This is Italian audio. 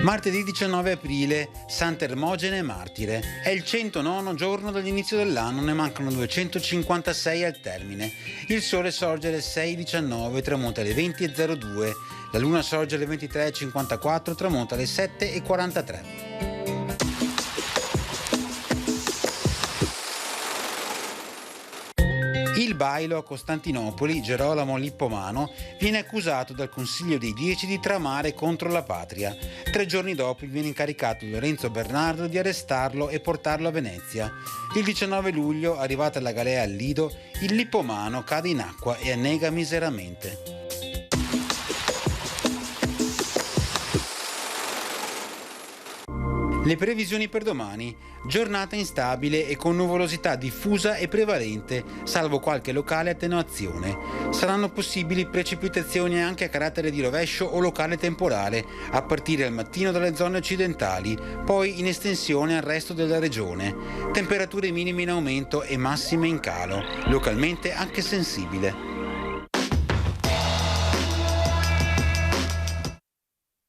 Martedì 19 aprile, Sant'Ermogene Martire. È il 109 giorno dall'inizio dell'anno, ne mancano 256 al termine. Il sole sorge alle 6:19, tramonta alle 20:02. La luna sorge alle 23:54, tramonta alle 7:43. Il bailo a Costantinopoli, Gerolamo Lippomano, viene accusato dal Consiglio dei Dieci di tramare contro la patria. 3 giorni dopo viene incaricato Lorenzo Bernardo di arrestarlo e portarlo a Venezia. Il 19 luglio, arrivata la galea al Lido, il Lippomano cade in acqua e annega miseramente. Le previsioni per domani: giornata instabile e con nuvolosità diffusa e prevalente, salvo qualche locale attenuazione. Saranno possibili precipitazioni anche a carattere di rovescio o locale temporale, a partire al mattino dalle zone occidentali, poi in estensione al resto della regione. Temperature minime in aumento e massime in calo, localmente anche sensibile.